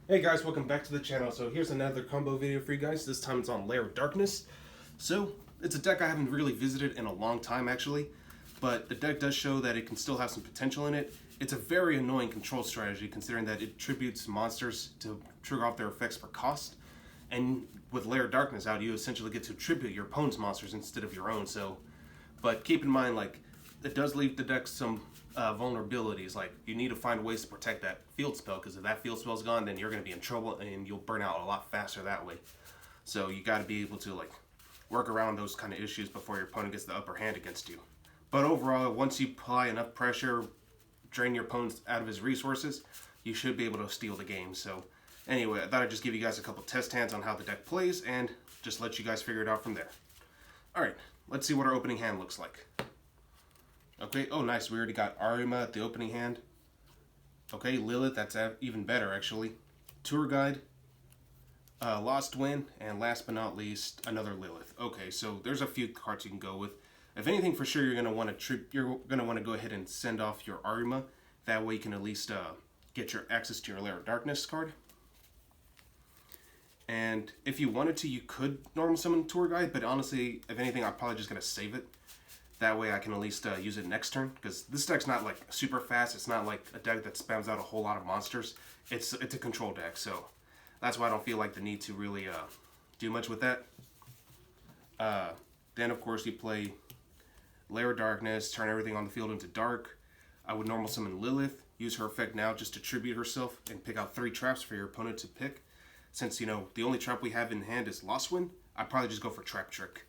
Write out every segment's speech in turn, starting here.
Hey guys, welcome back to the channel. So here's another combo video for you guys. This time it's on Lair of Darkness. So it's a deck I haven't really visited in a long time actually, but the deck does show that it can still have some potential in it. It's a very annoying control strategy considering that it tributes monsters to trigger off their effects for cost. And with Lair of Darkness out, you essentially get to tribute your opponent's monsters instead of your own. But keep in mind, like, it does leave the deck some vulnerabilities. Like, you need to find ways to protect that field spell, because if that field spell's gone, then you're going to be in trouble and you'll burn out a lot faster that way. So you got to be able to, like, work around those kind of issues before your opponent gets the upper hand against you. But overall, once you apply enough pressure, drain your opponent out of his resources, you should be able to steal the game. So anyway, I thought I'd just give you guys a couple test hands on how the deck plays and just let you guys figure it out from there. Alright, let's see what our opening hand looks like. Okay, oh nice, we already got Arima at the opening hand. Okay, Lilith, that's even better actually. Tour Guide, Lost Wind, and last but not least, another Lilith. Okay, so there's a few cards you can go with. If anything, for sure, you're gonna want to go ahead and send off your Arima. That way, you can at least get your access to your Lair of Darkness card. And if you wanted to, you could normal summon Tour Guide, but honestly, if anything, I'm probably just gonna save it. That way I can at least use it next turn, because this deck's not like super fast. It's not like a deck that spams out a whole lot of monsters. It's a control deck, so that's why I don't feel like the need to really do much with that. Then of course you play Lair of Darkness, turn everything on the field into dark. I would normal summon Lilith, use her effect now just to tribute herself, and pick out 3 traps for your opponent to pick. Since, you know, the only trap we have in hand is Lost Wind, I'd probably just go for Trap Trick.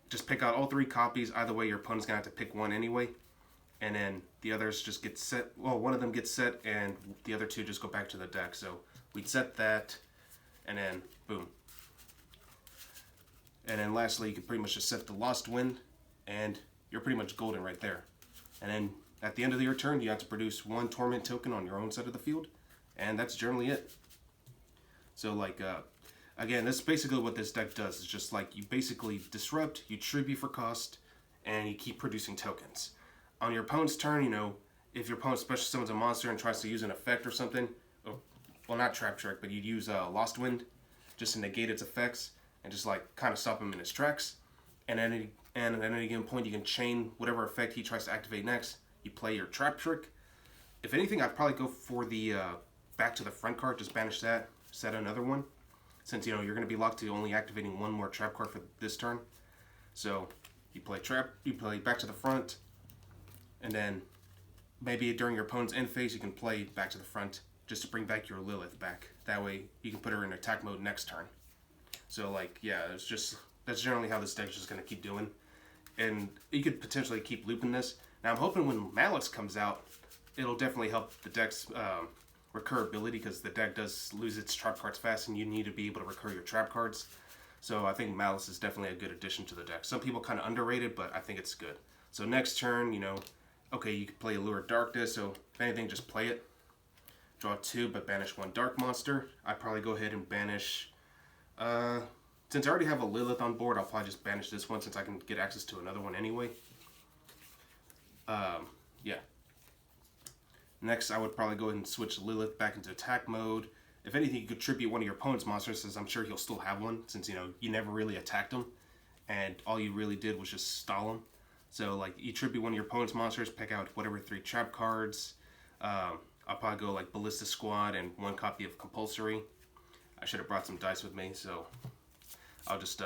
Just pick out all 3 copies. Either way, your opponent's going to have to pick one anyway. And then the others just get set. Well, one of them gets set, and the other 2 just go back to the deck. So we'd set that, and then boom. And then lastly, you can pretty much just set the Lost Wind, and you're pretty much golden right there. And then at the end of your turn, you have to produce 1 Torment token on your own side of the field. And that's generally it. So, like, again, that's basically what this deck does. It's just like you basically disrupt, you tribute for cost, and you keep producing tokens. On your opponent's turn, you know, if your opponent special summons a monster and tries to use an effect or something, well, not Trap Trick, but you'd use Lost Wind just to negate its effects and just like kind of stop him in his tracks. And at any given point, you can chain whatever effect he tries to activate next. You play your Trap Trick. If anything, I'd probably go for the back to the front card. Just banish that, set another one. Since, you know, you're going to be locked to only activating 1 more trap card for this turn. So you play back to the front, and then maybe during your opponent's end phase you can play back to the front just to bring back your Lilith back. That way you can put her in attack mode next turn. So, like, yeah, that's generally how this deck's just going to keep doing. And you could potentially keep looping this. Now I'm hoping when Malice comes out, it'll definitely help the deck's recurability, because the deck does lose its trap cards fast and you need to be able to recur your trap cards. So I think Malice is definitely a good addition to the deck. Some people kind of underrate it, but I think it's good. So next turn, you know, okay, you can play Lair of Darkness, so if anything, just play it. Draw 2, but banish 1 dark monster. I'd probably go ahead and banish, since I already have a Lilith on board, I'll probably just banish this one since I can get access to another one anyway. Yeah. Next, I would probably go ahead and switch Lilith back into attack mode. If anything, you could tribute one of your opponent's monsters, since I'm sure he'll still have one, since, you know, you never really attacked him, and all you really did was just stall him. So, like, you tribute one of your opponent's monsters, pick out whatever 3 trap cards. I'll probably go, like, Ballista Squad and 1 copy of Compulsory. I should have brought some dice with me, so I'll just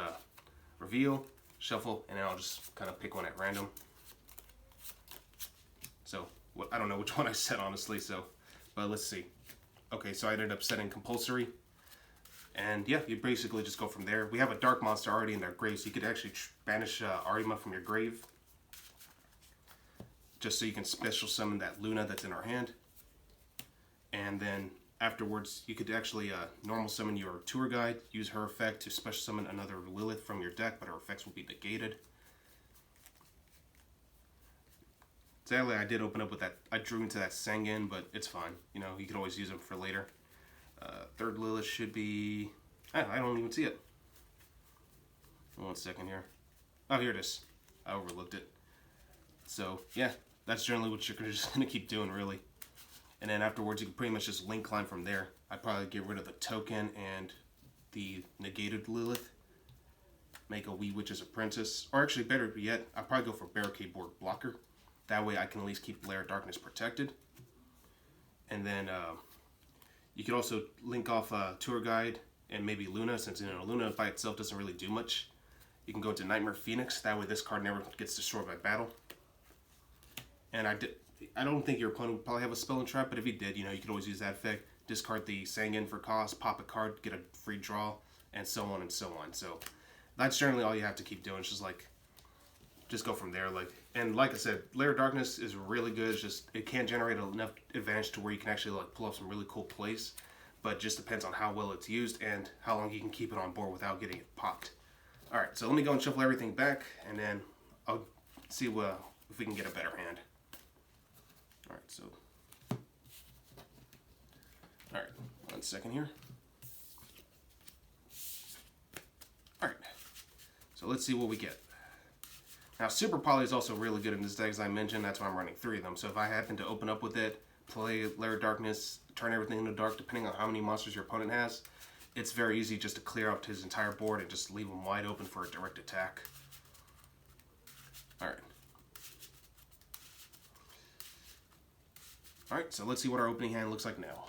reveal, shuffle, and then I'll just kind of pick one at random. So, I don't know which one I set, honestly, but let's see. Okay, so I ended up setting Compulsory. And yeah, you basically just go from there. We have a dark monster already in their grave, so you could actually banish Arima from your grave. Just so you can special summon that Luna that's in our hand. And then afterwards, you could actually normal summon your Tour Guide, use her effect to special summon another Lilith from your deck, but her effects will be negated. Sadly, I did open up with that. I drew into that Sengen, but it's fine. You know, you can always use them for later. Third Lilith should be... I don't even see it. 1 second here. Oh, here it is. I overlooked it. So, yeah, that's generally what you're just going to keep doing, really. And then afterwards, you can pretty much just link climb from there. I'd probably get rid of the token and the negated Lilith. Make a Wee Witch's Apprentice. Or actually, better yet, I'd probably go for Barricade Board Blocker. That way I can at least keep Lair of Darkness protected. And then you could also link off Tour Guide and maybe Luna, since Luna by itself doesn't really do much. You can go into Nightmare Phoenix. That way this card never gets destroyed by battle. And I don't think your opponent would probably have a Spell and Trap, but if he did, you could always use that effect. Discard the Sanguine for cost, pop a card, get a free draw, and so on and so on. So that's generally all you have to keep doing. It's just go from there. And like I said, Lair of Darkness is really good. It's just it can't generate enough advantage to where you can actually pull off some really cool plays, but it just depends on how well it's used and how long you can keep it on board without getting it popped. All right, so let me go and shuffle everything back, and then I'll see if we can get a better hand. All right, so all right, 1 second here. All right, so let's see what we get. Now, Super Poly is also really good in this deck, as I mentioned. That's why I'm running 3 of them. So if I happen to open up with it, play Lair of Darkness, turn everything into dark, depending on how many monsters your opponent has, it's very easy just to clear up his entire board and just leave him wide open for a direct attack. All right. All right, so let's see what our opening hand looks like now.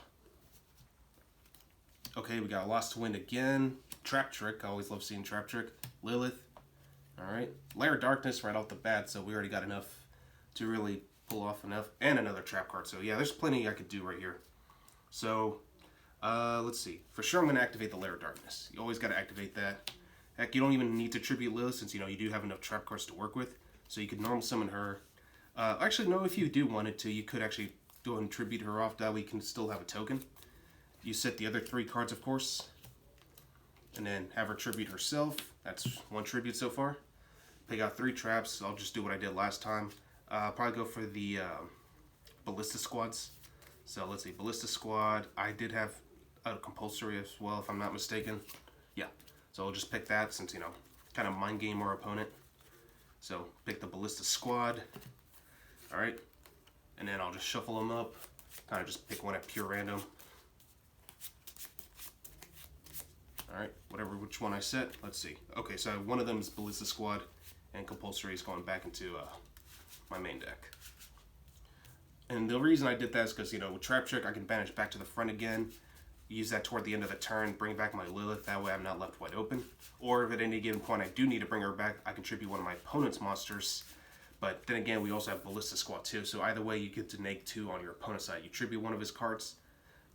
Okay, we got Lost Wind again. Trap Trick. I always love seeing Trap Trick. Lilith. Alright. Lair of Darkness right off the bat, so we already got enough to really pull off enough. And another trap card. So yeah, there's plenty I could do right here. So, let's see. For sure I'm going to activate the Lair of Darkness. You always got to activate that. Heck, you don't even need to tribute Lilith since, you do have enough trap cards to work with. So you could normal summon her. Actually, no, if you do want it to, you could actually go and tribute her off. That way you can still have a token. You set the other 3 cards, of course. And then have her tribute herself. That's 1 tribute so far. Pick out 3 traps. I'll just do what I did last time. Probably go for the Ballista Squads. So let's see, Ballista Squad. I did have a compulsory as well, if I'm not mistaken. Yeah, so I'll just pick that since, kind of mind game our opponent. So pick the Ballista Squad. Alright, and then I'll just shuffle them up. Kind of just pick one at pure random. Alright, which one I set. Let's see. Okay, so one of them is Ballista Squad, and compulsory is going back into my main deck. And the reason I did that is because, with Trap Trick, I can banish back to the front again, use that toward the end of the turn, bring back my Lilith, that way I'm not left wide open. Or if at any given point I do need to bring her back, I can tribute one of my opponent's monsters. But then again, we also have Ballista Squad too, so either way you get to neg 2 on your opponent's side. You tribute one of his cards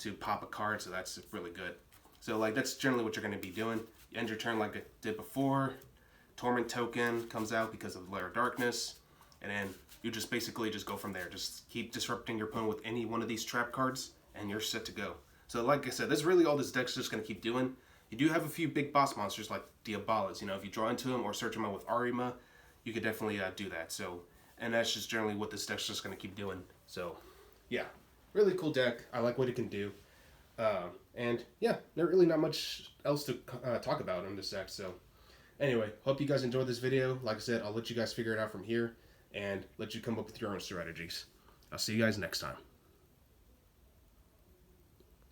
to pop a card, so that's really good. So that's generally what you're going to be doing. You end your turn like I did before. Torment token comes out because of Lair of Darkness. And then you just basically go from there. Just keep disrupting your opponent with any one of these trap cards, and you're set to go. So like I said, that's really all this deck's just going to keep doing. You do have a few big boss monsters like Diabolas. If you draw into them or search them out with Arima, you could definitely do that. So, and that's just generally what this deck's just going to keep doing. So, yeah. Really cool deck. I like what it can do. And yeah, there's really not much else to talk about in this deck. So anyway, hope you guys enjoyed this video. Like I said, I'll let you guys figure it out from here and let you come up with your own strategies. I'll see you guys next time.